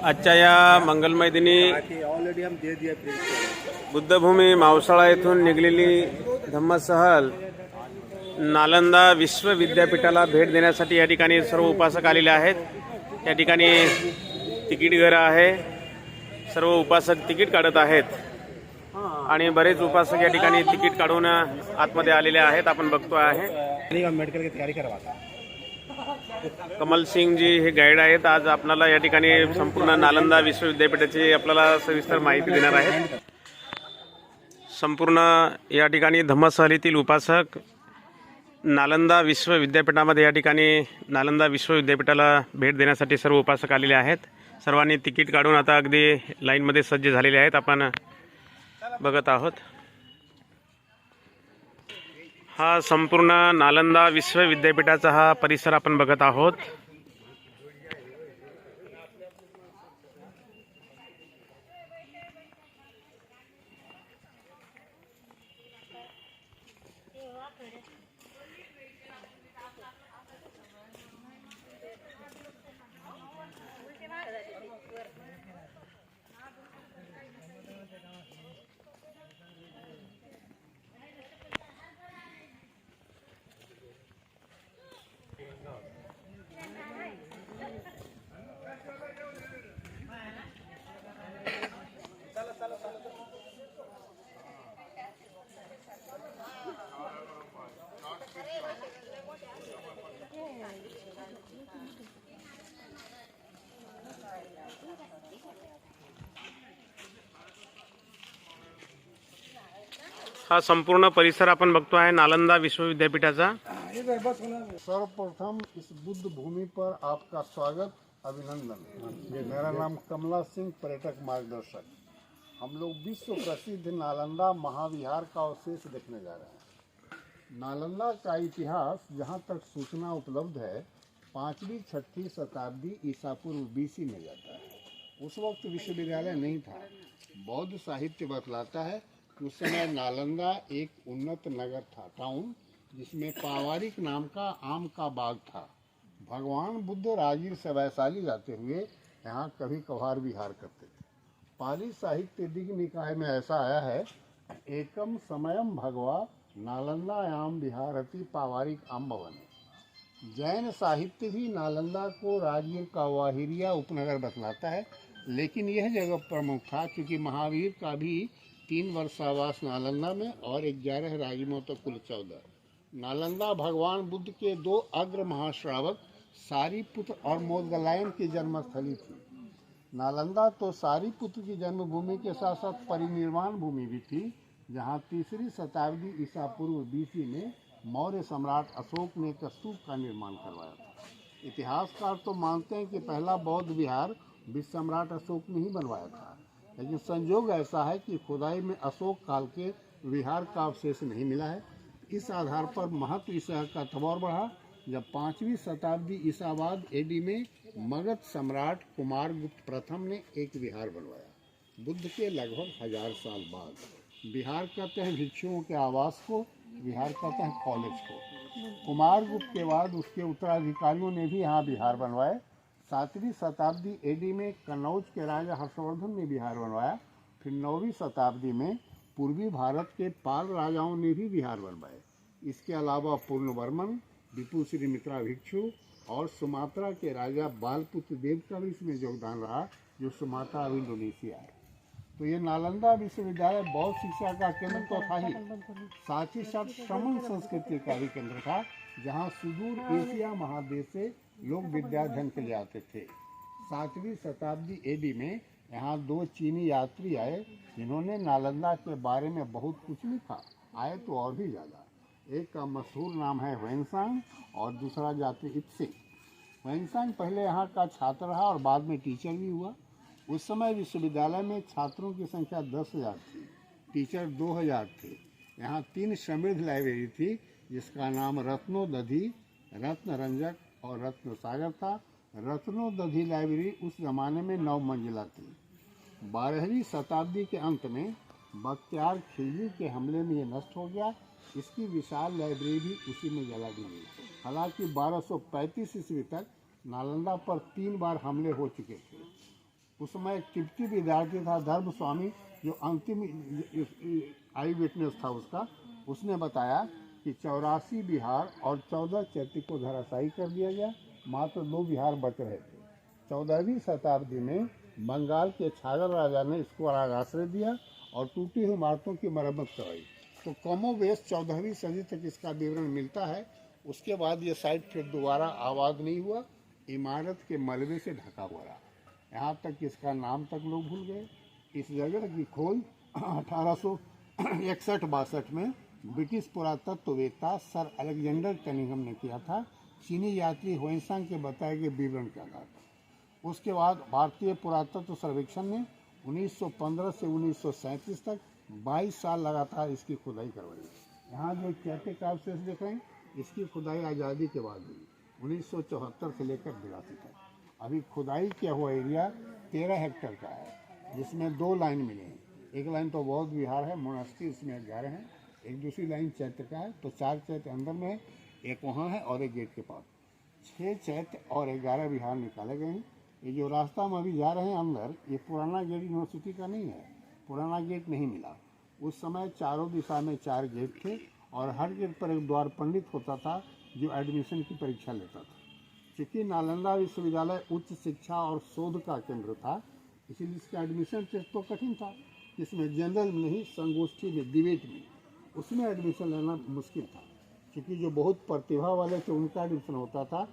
आजच्या या मंगलमय दिनी बुद्धभूमी मावसाळा येथून निघलेली धम्मसहल नालंदा विश्वविद्यापीठाला भेट देण्यासाठी या ठिकाणी सर्व उपासक आलेले आहेत। या ठिकाणी तिकीट घर आहे, सर्व उपासक तिकीट काढत आहेत आणि बरेच उपासक या ठिकाणी तिकीट काढून आतमध्ये आलेले आहेत। आपण बघतो आहे मेडिकल की तयारी करवा कमल सिंग जी हे गाईड आहेत। आज आपल्याला या ठिकाणी संपूर्ण नालंदा विश्वविद्यापीठाची आपल्याला सविस्तर माहिती देणार आहेत। संपूर्ण या ठिकाणी धम्मसहलीतील उपासक नालंदा विश्वविद्यापीठामध्ये या ठिकाणी नालंदा विश्वविद्यापीठाला भेट देण्यासाठी सर्व उपासक आलेले आहेत। सर्वांनी तिकीट काढून आता अगदी लाईनमध्ये सज्ज झालेले आहेत। आपण बघत आहोत हा संपूर्ण नालंदा विश्वविद्यापीठाचा हा परिसर आपण बघत आहोत। हा संपूर्ण परिसर आपण बघतो आहे नालंदा विश्वविद्यापीठाचा। सर्वप्रथम इस बुद्ध भूमि पर आपका स्वागत, अभिनंदन। मेरा नाम कमला सिंह, पर्यटक मार्गदर्शक। हम लोग विश्व प्रसिद्ध नालंदा महाविहार का अवशेष देखने जा रहे हैं। नालंदा का इतिहास जहाँ तक सूचना उपलब्ध है 5वीं-6वीं शताब्दी ईसा पूर्व बीसी में जाता है। उस वक्त विश्वविद्यालय नहीं था। बौद्ध साहित्य बतलाता है उस समय नालंदा एक उन्नत नगर था, टाउन, जिसमें पावारिक नाम का आम का बाग था। भगवान बुद्ध राजगीर से वैशाली जाते हुए यहाँ कभी कभार विहार करते थे। पाली साहित्य दिग्ग निकाय में ऐसा आया है, एकम समयम भगवा नालंदायाम विहारति पावारिक आम भवन। जैन साहित्य भी नालंदा को राजगीर का वाहिरिया उपनगर बतलाता है, लेकिन यह जगह प्रमुख था क्योंकि महावीर का भी 3 वर्षावास नालंदा में और 11 राजिमों तो कुल 14। नालंदा भगवान बुद्ध के 2 अग्र महाश्रावक सारीपुत्र और मोदगलायन की जन्मस्थली थी। नालंदा तो सारीपुत्र की जन्मभूमि के साथ साथ परिनिर्वाण भूमि भी थी, जहाँ 3री शताब्दी ईसा पूर्व बीसी में मौर्य सम्राट अशोक ने एक स्तूप का निर्माण करवाया था। इतिहासकार तो मानते हैं कि पहला बौद्ध विहार विश्व सम्राट अशोक ने ही बनवाया था, लेकिन संयोग ऐसा है कि खुदाई में अशोक काल के विहार का अवशेष नहीं मिला है। इस आधार पर महत्व इस शहर का तब और बढ़ा जब 5वीं शताब्दी ईसा बाद एडी में मगध सम्राट कुमारगुप्त प्रथम ने एक विहार बनवाया। बुद्ध के लगभग 1000 साल बाद। विहार कहते हैं भिक्षुओं के आवास को, विहार कहते हैं कॉलेज को। कुमारगुप्त के बाद उसके उत्तराधिकारियों ने भी यहाँ विहार बनवाए। 7वीं शताब्दी एडी में कन्नौज के राजा हर्षवर्धन ने विहार बनवाया। फिर 9वीं शताब्दी में पूर्वी भारत के पाल राजाओं ने भी विहार बनवाए। इसके अलावा पूर्णवर्मन, विपुश्री मित्रा भिक्षु और सुमात्रा के राजा बालपुत्र देव का भी इसमें योगदान रहा, जो सुमात्रा अब इंडोनेशिया है। तो ये नालंदा विश्वविद्यालय बौद्ध शिक्षा का केंद्र तो था ही, साथ ही साथ श्रमण संस्कृति का भी केंद्र था, जहाँ सुदूर एशिया महादेश से लोग विद्याध्ययन के लिए आते थे। 7वीं शताब्दी एडी में यहाँ 2 चीनी यात्री आए, जिन्होंने नालंदा के बारे में बहुत कुछ लिखा। आए तो और भी ज़्यादा। एक का मशहूर नाम है ह्वेनसांग और दूसरा जाति इत्से। ह्वेनसांग पहले यहाँ का छात्र रहा और बाद में टीचर भी हुआ। उस समय विश्वविद्यालय में छात्रों की संख्या 10,000 थी, टीचर 2000 थे। यहाँ 3 समृद्ध लाइब्रेरी थी, जिसका नाम रत्नोदधि, रत्नरंजक और रत्न सागर था। रत्नोदधि लाइब्रेरी उस जमाने में 9 मंजिला थी। 12वीं शताब्दी के अंत में बख्तियार खिलजी के हमले में ये नष्ट हो गया। इसकी विशाल लाइब्रेरी भी उसी में जला दी गई। हालांकि 1235 ईस्वी तक नालंदा पर 3 बार हमले हो चुके थे। उस समय एक तिब्बती विद्यार्थी था धर्म स्वामी, जो अंतिम आई विटनेस था उसका, उसने बताया कि 84 विहार और 14 चैत्य को धराशायी कर दिया गया, मात्र 2 विहार बच रहे थे। 14वीं शताब्दी में बंगाल के छागर राजा ने इसको आश्रय दिया और टूटी हुई इमारतों की मरम्मत करवाई। तो कमोबेश 14वीं सदी तक इसका विवरण मिलता है। उसके बाद ये साइट फिर दोबारा आबाद नहीं हुआ, इमारत के मलबे से ढका हुआ रहा। यहाँ तक कि इसका नाम तक लोग भूल गए। इस जगह की खोज 1861-62 में ब्रिटिश पुरातत्ववेत्ता सर अलेक्जेंडर कनिंघम ने किया था, चीनी यात्री हुएनसांग के बताए गए विवरण के आधार पर। उसके बाद भारतीय पुरातत्व सर्वेक्षण ने 1915 से 1937 तक 22 साल लगातार इसकी खुदाई करवाई। यहाँ जो चैत्य का अवशेष देख रहे हैं, इसकी खुदाई आज़ादी के बाद हुई, 1974 से लेकर 82 तक। अभी खुदाई किया हुआ एरिया 13 हेक्टेयर का है, जिसमें 2 लाइन मिले हैं। एक लाइन तो बौद्ध विहार है, मोनास्ट्री इसमें 11 हैं, एक दूसरी लाइन चैत्य का है, तो 4 चैत्य अंदर में है, एक वहाँ है और एक गेट के पास। 6 चैत्य और 11 विहार निकाले गए हैं। ये जो रास्ता हम अभी जा रहे हैं अंदर, ये पुराना गेट यूनिवर्सिटी का नहीं है, पुराना गेट नहीं मिला। उस समय चारों दिशा में 4 गेट थे और हर गेट पर एक द्वार पंडित होता था जो एडमिशन की परीक्षा लेता था। चूँकि नालंदा विश्वविद्यालय उच्च शिक्षा और शोध का केंद्र था, इसीलिए इसका एडमिशन टेस्ट तो कठिन था। इसमें जनरल में नहीं, संगोष्ठी में, डिबेट में, उसमें एडमिशन लेना मुश्किल था। क्योंकि जो बहुत प्रतिभा वाले थे उनका एडमिशन होता था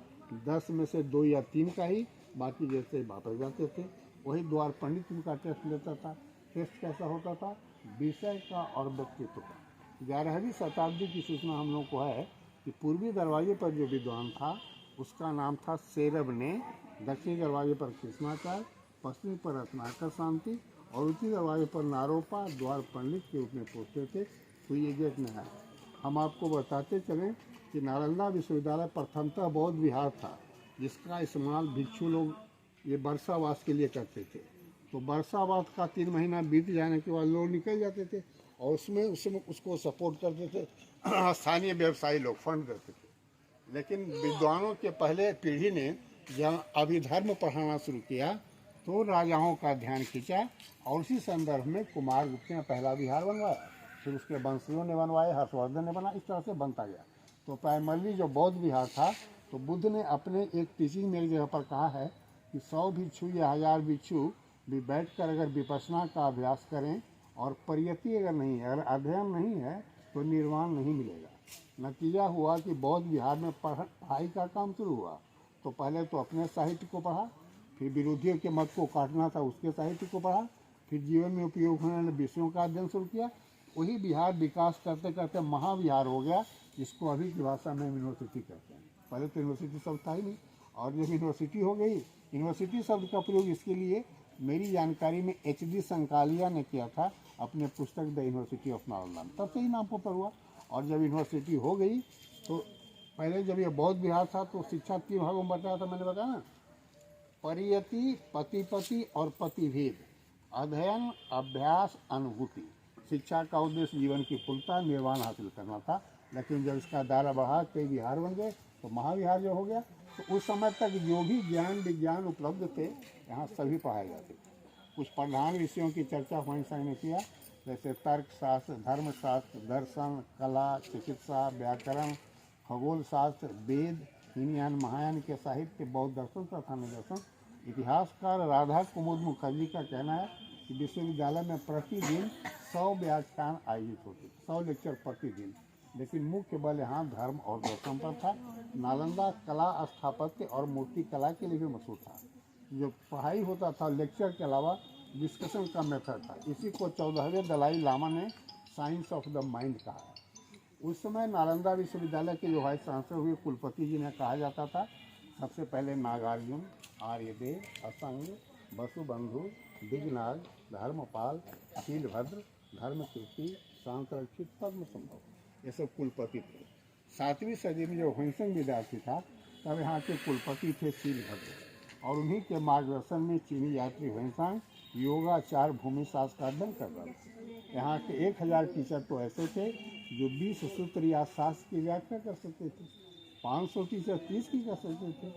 10 में से 2 या 3 का ही, बाकी जैसे वापस जाते थे। वही द्वार पंडित उनका टेस्ट लेता था। टेस्ट कैसा होता था? विषय का और व्यक्तित्व का। 11वीं शताब्दी की सूचना हम लोग को है कि पूर्वी दरवाजे पर जो विद्वान था उसका नाम था सेरब ने, दक्षिणी दरवाजे पर कृष्णाचार्य, पश्चिमी पर रत्नाकर शांति और उत्तरी दरवाजे पर नारोपा द्वार पंडित के रूप में पूछते थे। तो ये गेट में है। हम आपको बताते चलें कि नालंदा विश्वविद्यालय प्रथमतः बौद्ध विहार था, जिसका इस्तेमाल भिक्षु लोग ये वर्षावास के लिए करते थे। तो वर्षावास का 3 महीना बीत जाने के बाद लोग निकल जाते थे और उसमें उसको सपोर्ट करते थे स्थानीय व्यवसायी लोग, फंड करते थे। लेकिन विद्वानों के पहले पीढ़ी ने जहाँ अभिधर्म पढ़ाना शुरू किया तो राजाओं का ध्यान खींचा और उसी संदर्भ में कुमारगुप्त ने पहला विहार बनवाया, फिर उसके वंशियों ने बनवाए, हर्षवर्धन ने बना, इस तरह से बनता गया। तो प्राइमरली जो बौद्ध विहार था, तो बुद्ध ने अपने एक टीचिंग में एक जगह पर कहा है कि 100 भिक्षु या 1000 भिक्षु भी बैठकर अगर विपश्यना का अभ्यास करें और परियति अगर नहीं है, अगर अध्ययन नहीं है, तो निर्वाण नहीं मिलेगा। नतीजा हुआ कि बौद्ध विहार में पढ़ाई का काम शुरू हुआ। तो पहले तो अपने साहित्य को पढ़ा, फिर विरोधियों के मत को काटना था उसके साहित्य को पढ़ा, फिर जीवन में उपयोग होने वाले विषयों का अध्ययन शुरू किया। वही विहार विकास करते करते महाविहार हो गया, जिसको अभी की भाषा में यूनिवर्सिटी कहते हैं। पहले तो यूनिवर्सिटी शब्द था ही नहीं, और जब यूनिवर्सिटी हो गई, यूनिवर्सिटी शब्द का प्रयोग इसके लिए मेरी जानकारी में HD संकालिया ने किया था अपने पुस्तक द यूनिवर्सिटी ऑफ नालंदा, तब से ही नाम पर हुआ। और जब यूनिवर्सिटी हो गई तो पहले जब ये बौद्ध विहार था तो शिक्षा 3 भागों में बताया था, मैंने बताया ना, परियति, पतिपति और पतिभेद, अध्ययन, अभ्यास, अनुभूति। शिक्षा का उद्देश्य जीवन की पूर्णता, निर्वाण हासिल करना था। लेकिन जब इसका दायरा बढ़ा, कई विहार बन गए, तो महाविहार जो हो गया, तो उस समय तक जो भी ज्ञान विज्ञान उपलब्ध थे यहाँ सभी पढ़ाए जाते थे। कुछ प्रधान विषयों की चर्चा हुएनसांग ने किया, जैसे तर्कशास्त्र, धर्मशास्त्र, दर्शन, कला, चिकित्सा, व्याकरण, खगोल शास्त्र, वेद, हीनयान महायान के साहित्य, बौद्ध दर्शन तथा निदर्शन। इतिहासकार राधा कुमुद मुखर्जी का कहना है कि विश्वविद्यालय में प्रतिदिन 100 व्याख्यान आयोजित होते, 100 लेक्चर प्रतिदिन। लेकिन मुख्य बल यहाँ धर्म और दर्शन पर था। नालंदा कला, स्थापत्य और मूर्ति कला के लिए भी मशहूर था। जो पढ़ाई होता था लेक्चर के अलावा डिस्कशन का मेथड था। इसी को 14वें दलाई लामा ने साइंस ऑफ द माइंड कहा है। उस समय नालंदा विश्वविद्यालय के जो वाइस चांसलर हुए कुलपति जी ने कहा जाता था, सबसे पहले नागार्जुन, आर्यदेव, असंग, वसुबंधु, दिग्नाग, धर्मपाल, शीलभद्र, धर्मकीर्ति, शांतरक्षित, पद्म संभव, ये सब कुलपति थे। 7वीं सदी में जो हुएनसांग विद्यार्थी था, तब यहाँ के कुलपति थे शीलभद्र, और उन्हीं के मार्गदर्शन में चीनी यात्री हुएनसांग योगाचार भूमि शास्त्र का अध्ययन कर रहे थे। यहाँ के 1000 टीचर तो ऐसे थे जो 20 सूत्र या शास्त्र की व्याख्या कर सकते थे, 500 टीचर 30 की कर सकते थे,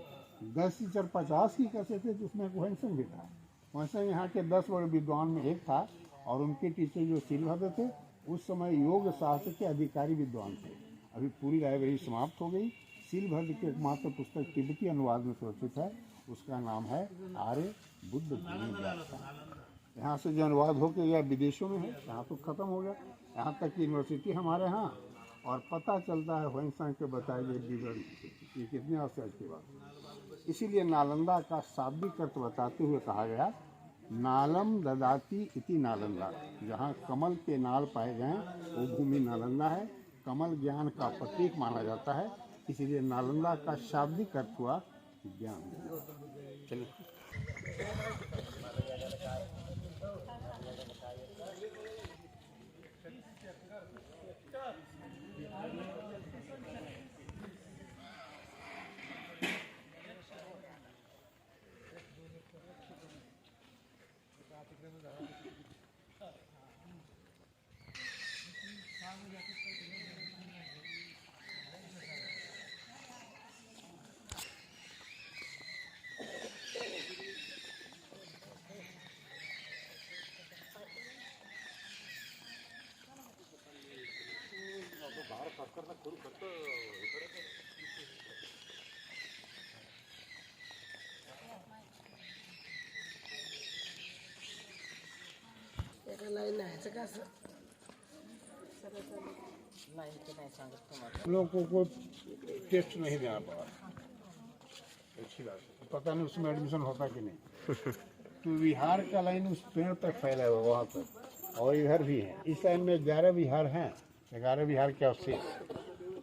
10 टीचर 50 की कर सकते थे, जिसमें हुएनसांग भी था। वैसे यहाँ के 10 बड़े विद्वान में एक था और उनके टीचर जो सीलभद्र थे उस समय योग शास्त्र के अधिकारी विद्वान थे। अभी पूरी लाइब्रेरी समाप्त हो गई। सीलभद्र की एकमात्र पुस्तक तिब्बती अनुवाद में सुरक्षित है, उसका नाम है आर्य बुद्ध भूमि व्याख्यान। यहाँ से जो अनुवाद हो गया विदेशों में है, यहाँ तो खत्म हो गया। यहाँ तक यूनिवर्सिटी हमारे यहाँ और पता चलता है ह्वेनसांग के बताए गए विवरण। ये कितने आश्चर्य की बात। इसीलिए नालंदा का शाब्दिक अर्थ बताते हुए कहा गया नालम ददाती इति नालंदा। जहाँ कमल के नाल पाए गए वो भूमि नालंदा है। कमल ज्ञान का प्रतीक माना जाता है, इसलिए नालंदा का शाब्दिक अर्थ हुआ ज्ञान। चलिए लोगों को टेस्ट नहीं देना पड़ा। अच्छी बात है। पता नहीं उसमें एडमिशन होता कि नहीं। तो विहार का लाइन उस पेड़ तक फैला हुआ वहाँ तक, और इधर भी है। इस लाइन में 11 विहार हैं। 11 विहार के अवशेष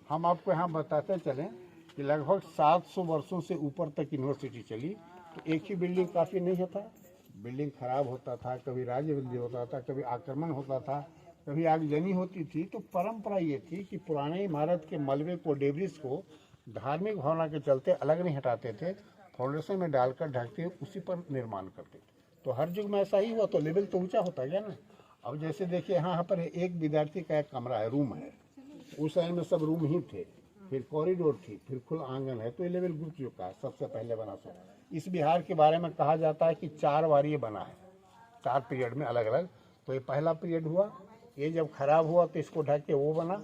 हम आपको यहाँ बताते चलें कि लगभग 700 वर्षों से ऊपर तक यूनिवर्सिटी चली। तो एक ही बिल्डिंग काफ़ी नहीं होता, बिल्डिंग खराब होता था, कभी राज्यवृद्धि होता था, कभी आक्रमण होता था, कभी आगजनी होती थी। तो परंपरा ये थी कि पुराने इमारत के मलबे को, डेब्रिस को धार्मिक भावना के चलते अलग नहीं हटाते थे, फाउंडेशन में डालकर ढकते उसी पर निर्माण करते थे। तो हर युग में ऐसा ही हुआ, तो लेवल तो ऊंचा होता गया ना। अब जैसे देखिए यहाँ पर एक विद्यार्थी का एक कमरा है, रूम है। उस टाइम में सब रूम ही थे, फिर कॉरिडोर थी, फिर खुला आंगन है। तो ये लेवल घुस चुका है, सबसे पहले बना सो। इस विहार के बारे में कहा जाता है कि 4 बार ये बना है, 4 पीरियड में अलग अलग। तो ये पहला पीरियड हुआ, ये जब खराब हुआ तो इसको ढक के वो बना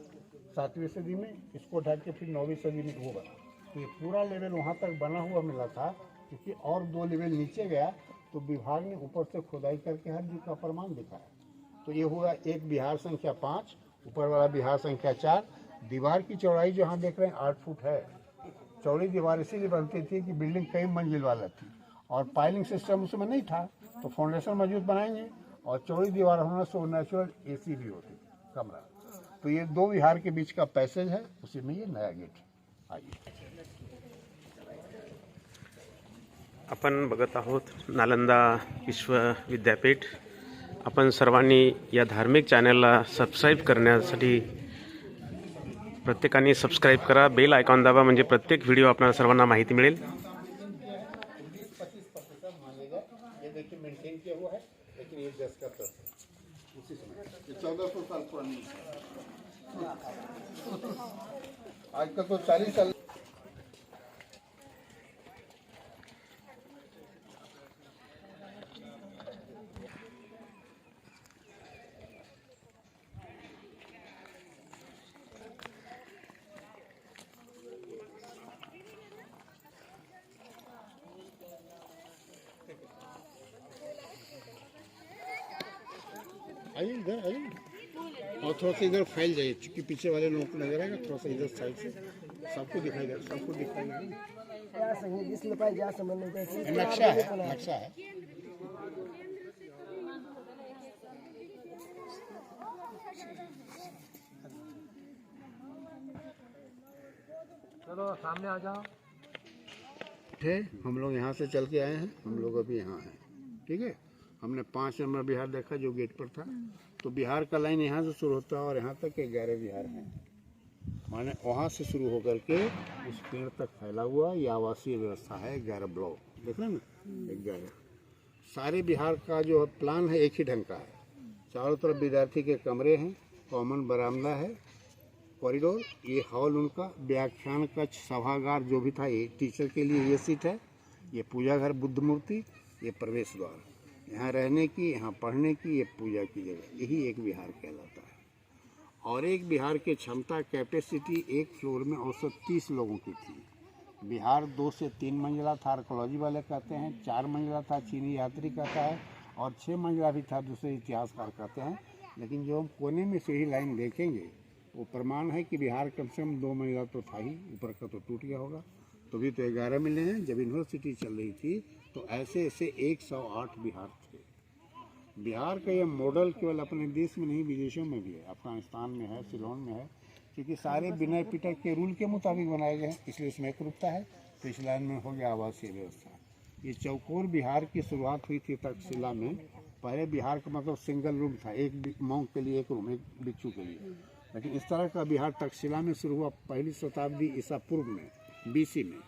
7वीं सदी में, इसको ढक के फिर 9वीं सदी में वो बना। तो ये पूरा लेवल वहाँ तक बना हुआ मिला था, क्योंकि और 2 लेवल नीचे गया तो विभाग ने ऊपर से खुदाई करके हर युग का प्रमाण दिखाया। तो ये हुआ एक विहार संख्या 5, ऊपर वाला विहार संख्या 4। दीवार की चौड़ाई जो यहाँ देख रहे हैं 8 फुट है। चौड़ी दीवार इसीलिए बनती थी कि बिल्डिंग कई मंजिल वाला थी और पाइलिंग सिस्टम उसमें नहीं था, तो फाउंडेशन मजबूत बनाएंगे। और चौड़ी दीवार होने से नेचुरल एसी भी होती कमरा। तो ये 2 विहार के बीच का पैसेज है, उसी में ये नया गेट है। आइए आपण बघत आहोत नालंदा विश्वविद्यापीठ। आपण सर्वांनी या धार्मिक चॅनलला सबस्क्राईब करण्यासाठी प्रत्येकाने सबस्क्राईब करा, बेल आयकॉन दाबा, म्हणजे प्रत्येक व्हिडिओ आपल्याला सर्वांना माहिती मिळेल। 20-25% मानेगा। ये देखिए मेंटेन किया हुआ है, लेकिन ये 10 का उसी समय ये 1400 साल पुरानी है। आजकल तो 40 साल। आइए इधर आइए, और थोड़ा सा इधर फैल जाइए, क्योंकि पीछे वाले लोगों को नजर आएगा। थोड़ा सा इधर साइड से सबको दिखाई दे, सबको दिखाई दे। नक्शा है, नक्शा है। चलो सामने आ जाओ। हम लोग यहाँ से चल के आए हैं, हम लोग अभी यहाँ हैं, ठीक है। हमने 5 नंबर बिहार देखा जो गेट पर था। तो बिहार का लाइन यहाँ से शुरू होता है और यहाँ तक 11 बिहार हैं। माने वहाँ से शुरू होकर के उस पेड़ तक फैला हुआ ये आवासीय व्यवस्था है। 11 ब्लॉक देख रहे हैं ना, 11। सारे बिहार का जो प्लान है एक ही ढंग का है। चारों तरफ विद्यार्थी के कमरे हैं, कॉमन बरामदा है, कॉरिडोर, ये हॉल उनका, व्याख्यान कक्ष, सभागार जो भी था, ये टीचर के लिए ये सीट है, ये पूजा घर, बुद्ध मूर्ति, ये प्रवेश द्वार। यहाँ रहने की, यहाँ पढ़ने की, ये पूजा की जगह, यही एक विहार कहलाता है। और एक विहार की क्षमता कैपेसिटी एक फ्लोर में औसत 30 लोगों की थी। विहार 2 से 3 मंजिला था, आर्कोलॉजी वाले कहते हैं, 4 मंजिला था, चीनी यात्री कहता है, और 6 मंजिला भी था, दूसरे इतिहासकार कहते हैं। लेकिन जो हम कोने में सीढ़ी लाइन देखेंगे वो प्रमाण है कि विहार कम से कम 2 मंजिला तो था ही, ऊपर का तो टूट गया होगा। तो भी तो 11 मिले हैं। जब यूनिवर्सिटी चल रही थी तो ऐसे ऐसे 108 विहार थे। बिहार का यह मॉडल केवल अपने देश में नहीं, विदेशों में भी है। अफगानिस्तान में है, सिलोन में है, क्योंकि सारे विनय पिटक के रूल के मुताबिक बनाए गए हैं, इसलिए उसमें एकरूपता है। तो इस लाइन में हो गया आवासीय व्यवस्था। ये चौकोर बिहार की शुरुआत हुई थी तक्षशिला में। पहले बिहार का मतलब सिंगल रूम था, एक मॉन्क के लिए एक रूम, एक भिक्षु के लिए। लेकिन इस तरह का बिहार तक्षशिला में शुरू हुआ 1वीं शताब्दी ईसा पूर्व में, BC में।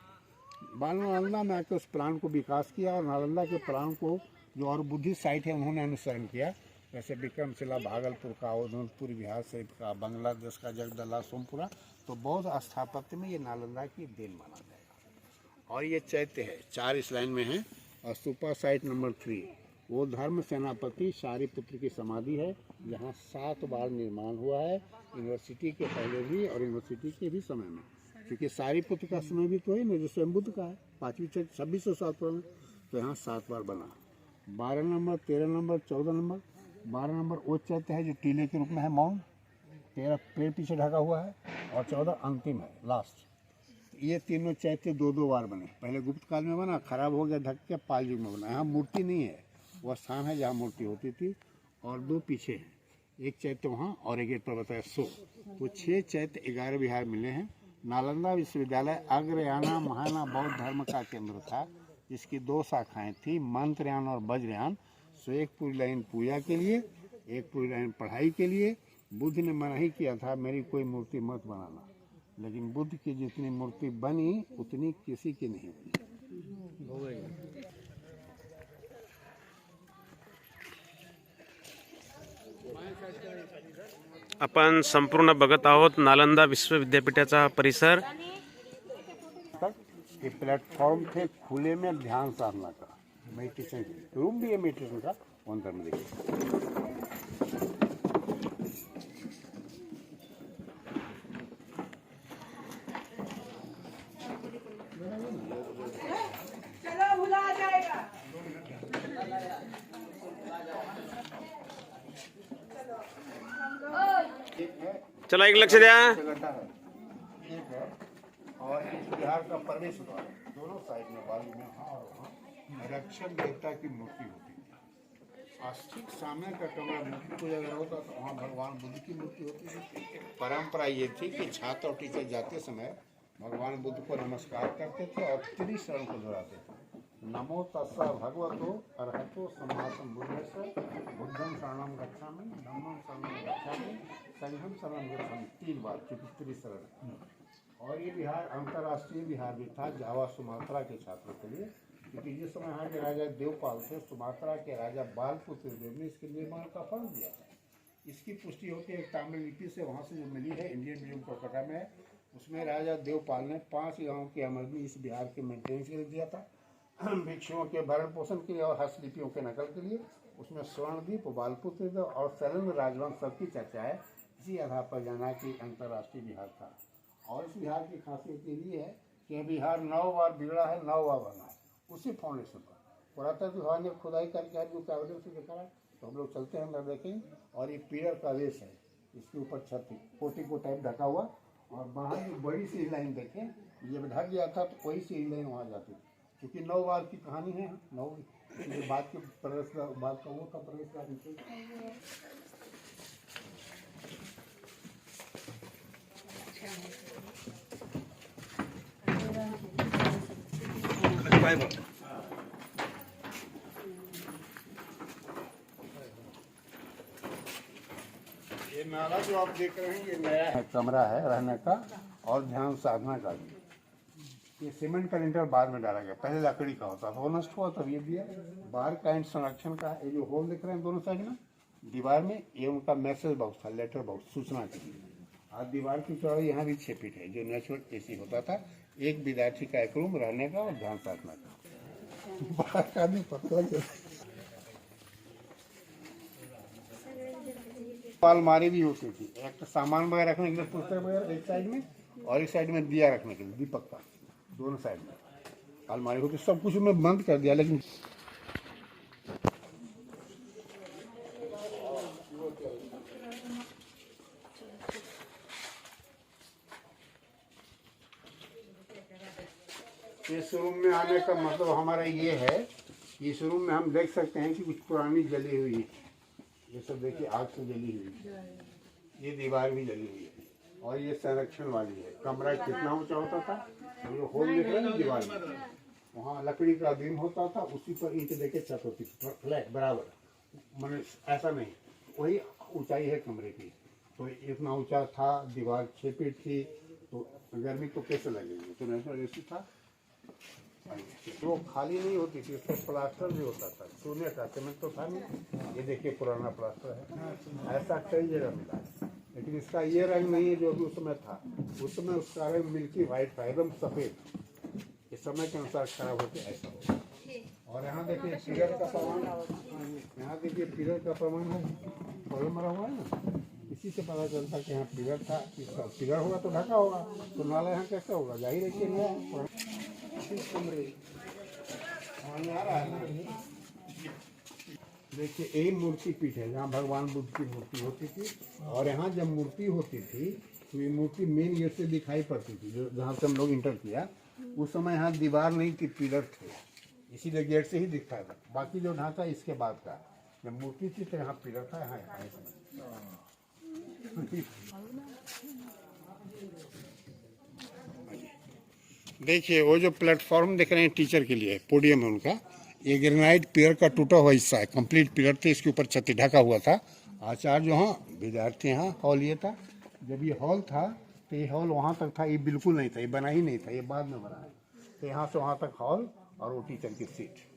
नालंदा में आकर उस प्लान को विकास किया, और नालंदा के प्लान को जो और बुद्धिस्ट साइट है उन्होंने अनुसरण किया। जैसे विक्रमशिला भागलपुर का, उदयपुर बिहार शरीफ का, बांग्लादेश का जगदला, सोमपुरा। तो बौद्ध स्थापत्य में ये नालंदा की देन माना जाएगा। और ये चैत्य है, 4 इस लाइन में है। और स्तूपा साइट नंबर 3 वो धर्म सेनापति शारिपुत्र की समाधि है, जहाँ 7 बार निर्माण हुआ है, यूनिवर्सिटी के पहले भी और यूनिवर्सिटी के भी समय में। क्योंकि शारिपुत्र का समय भी तो है ना, जो स्वयं बुद्ध का है, 5वीं 2607 में। तो यहाँ 7 बार बना। 12 नंबर, 13 नंबर, 14 नंबर। 12 नंबर वो चैत्य है जो टीले के रूप में है, माउंट। 13 पेड़ पीछे ढका हुआ है, और 14 अंतिम है, लास्ट। ये तीनों चैत्य 2-2 बार बने। पहले गुप्त काल में बना, खराब हो गया, ढक के पाल युग में बना। यहाँ मूर्ति नहीं है, वह स्थान है जहाँ मूर्ति होती थी। और 2 पीछे हैं, एक चैत्य वहाँ और एक पर बताया 100। तो 6 चैत्य 11 विहार मिले हैं। नालंदा विश्वविद्यालय अग्रयाना महायाना बौद्ध धर्म का केंद्र था, जिसकी 2 शाखाएं थी, मंत्रयान और वज्रयान। सो एक पूरी लाइन पूजा के लिए, एक पूरी लाइन पढ़ाई के लिए। बुद्ध ने मना ही किया था, मेरी कोई मूर्ति मत बनाना। लेकिन बुद्ध की जितनी मूर्ति बनी उतनी किसी की नहीं बनी। आपण संपूर्ण बघत आहोत नालंदा विश्वविद्यापीठाचा परिसर। ये प्लेटफॉर्म थे खुले में ध्यान साधना का, मेडिटेशन रूम भी है, मेडिटेशन का अंदर में देखिए। चलो भुला जाएगा। चला एक लक्ष द्या। एक है, और इस बिहार का प्रवेश द्वार, दोनों साइड में बाजू में हाँ और वहाँ रक्षक देवता की मूर्ति होती थी। ठीक सामने का कमरा मूर्ति पूजा अगर होता तो वहाँ भगवान बुद्ध की मूर्ति होती थी। परंपरा ये थी कि छात्र और टीचर जाते समय भगवान बुद्ध को नमस्कार करते थे और त्रिशरण को दोहराते थे। नमो तस्सा भगवतो अरहतो सम्मा सम्बुद्धस्स बुद्धं शरणं गच्छामि, धम्मं शरणं गच्छामि, संघं शरणं गच्छामि। 3 बार, क्योंकि त्रिशरण। और ये बिहार अंतर्राष्ट्रीय बिहार भी था जावा सुमात्रा के छात्रों के लिए, क्योंकि जिस समय यहाँ के राजा देवपाल थे, सुमात्रा के राजा बालपुत्र देव ने इसके निर्माण का फंड दिया था। इसकी पुष्टि होती है एक तामिल लिपि से, वहाँ से जो मिली है, इंडियन म्यूजियम कोलकाता में है। उसमें राजा देवपाल ने 5 गाँव की आमदनी इस बिहार के मेंटेनेंस के लिए दिया था, भिक्षुओं के भरण पोषण के लिए और हस्तलिपियों के नकल के लिए। उसमें स्वर्णद्वीप, बालपुत्र और शैलेंद्र राजवंश सबकी चर्चा है। इसी आधार पर जाना कि अंतर्राष्ट्रीय बिहार था। और इस बिहार की खासियत ये है कि बिहार 9 बार बिगड़ा है, 9 बार बना है, उसी फाउंडेशन पर। पुरातत्व विभाग ने खुदाई करके जो कैबिनेट से देखा है, तो हम लोग चलते हैं अंदर देखेंगे। और ये पिलर का वेश है, इसके ऊपर छत कोटी को टाइप ढका हुआ। और बाहर जो बड़ी सी लाइन देखें, ये ढक गया था तो वही सी लाइन वहाँ जाती थी, क्योंकि 9 बार की कहानी है। 9 बाद के प्रवेश बाद का वो था प्रवेश का ये नाला जो आप देख रहे हैं, ये नया है, कमरा है रहने का और ध्यान साधना का भी। ये सीमेंट का लिंटर बाद में डाला गया, पहले लकड़ी का होता था, वो नष्ट हुआ तब ये दिया। बाहर का एंड संरक्षण का ये जो होल दिख रहे हैं दोनों साइड में दीवार में, ये उनका मैसेज बॉक्स था, लेटर बॉक्स, सूचना के लिए। आज दीवार की चौड़ाई यहाँ भी 6 फीट है, जो नेचुरल AC होता था। एक विद्यार्थी का एक रूम रहने का और ध्यान साधना का। बाहर का भी पता लगे। अलमारी भी होती थी, एक सामान वगैरह रखने के लिए पुस्तक वगैरह एक साइड में, और एक साइड में दिया रखने के लिए, दीपक का दोनों साइड में अलमारी होती। सब कुछ मैं बंद कर दिया, लेकिन इस रूम में आने का मतलब हमारा ये है कि इस रूम में हम देख सकते हैं कि कुछ पुरानी जली हुई है। ये सब देखिए आग से जली हुई है, ये दीवार भी जली हुई है, और ये संरक्षण वाली है। कमरा कितना ऊंचा होता था, हम लोग होल देख रहे हैं दीवार में, वहाँ लकड़ी का बीम होता था, उसी पर ईंट देके छत होती थी, फ्लैट बराबर, मैंने ऐसा नहीं, वही ऊंचाई है कमरे की। तो इतना ऊंचा था, दीवार 6 फीट थी, तो गर्मी तो कैसे लगेगी। तो नेचुरल एसी था, वो खाली नहीं होती थी, उसका प्लास्टर भी होता था, चूने का, सीमेंट तो था नहीं। ये देखिए पुराना प्लास्टर है, ऐसा कई जगह मिला है, लेकिन इसका ये रंग नहीं है जो अभी उस समय था। उस समय उसका रंग मिल्की वाइट था, एकदम सफ़ेद। इस समय के अनुसार खराब होते ऐसा हो। और यहाँ देखिए पिलर का सामान, यहाँ देखिए पिलर का सामान है, कॉलम मरा हुआ है ना, इसी से पता चलता कि यहाँ पिलर था। इसका पिलर होगा तो ढका होगा, तो नाला यहाँ कैसे होगा, जाहिर है कि नहीं। आ रहा है ना, देखिए यही मूर्ति पीठ है जहाँ भगवान बुद्ध की मूर्ति होती थी। और यहाँ जब मूर्ति होती थी तो ये मूर्ति मेन गेट से दिखाई पड़ती थी, जो जहाँ से हम लोग इंटर किया। उस समय यहाँ दीवार नहीं थी, पिलर थे, इसीलिए गेट से ही दिखता था। बाकी जो ढांचा इसके बाद का, जब मूर्ति थी तो यहाँ पिलर था, यहाँ देखिए वो जो प्लेटफॉर्म देख रहे हैं टीचर के लिए, पोडियम है उनका, ये ग्रेनाइट पिलर का टूटा हुआ हिस्सा है। कंप्लीट पिलर थे, इसके ऊपर छत ढका हुआ था। आचार्य जो हाँ विद्यार्थी यहाँ, हॉल ये था। जब ये हॉल था तो ये हॉल वहाँ तक था, ये बिल्कुल नहीं था, ये बना ही नहीं था, ये बाद में बना है। तो यहाँ से वहाँ तक हॉल, और वो टीचर की सीट।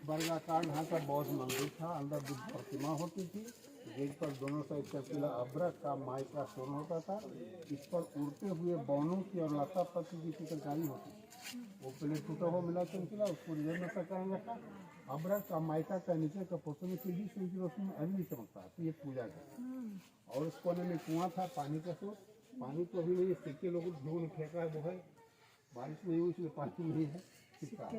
वर्गाकार ढांचा बौद्ध मंदिर था, अंदर बुद्ध प्रतिमा होती थी। गेट पर दोनों साइड चर्चिला अभ्रक का माई का शोर होता था। इस पर उड़ते हुए बौनों की और लता पत्ती की चित्रकारी होती थी। वो पहले टूटा हुआ मिला चमकीला, उसको रिजर्व में सरकार ने रखा। अभ्रक का माइका का नीचे का फोटो में सीधी सूर्य की रोशनी में अभी भी चमकता है, तो ये पूजा का। और उस कोने में कुआं था, पानी का स्रोत। पानी तो अभी नहीं, सिक्के लोग ढूंढ फेंका है, वो है बारिश नहीं हुई इसलिए पानी नहीं है, सिक्का।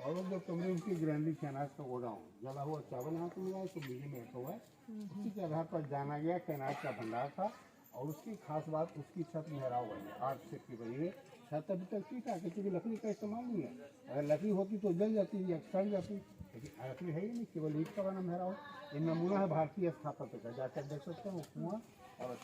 और वो जो कमरे उनकी ग्रैंडी थी, अनाज का गोडाउन, जला हुआ चावल यहाँ से मिला है, तो बिजली में रखा हुआ है। उसी के आधार पर जाना गया कि अनाज का भंडार था। और उसकी खास बात, उसकी छत मेहराब हुआ है, 8 फीट की बनी है। छत अभी तक ठीक है, क्योंकि लकड़ी का इस्तेमाल नहीं है। अगर लकड़ी होती तो जल जाती या सड़ जाती, लेकिन लकड़ी है ही नहीं, केवल ईंट का बना मेहराब। ये नमूना है भारतीय स्थापत्य का, जाकर देख सकते हैं। वो कुआं और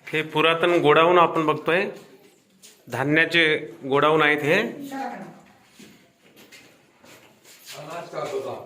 हे पुरातन गोडाऊन आपण बघतोय, धान्याचे गोडाऊन आहेत हे। अनाज का गोदाम।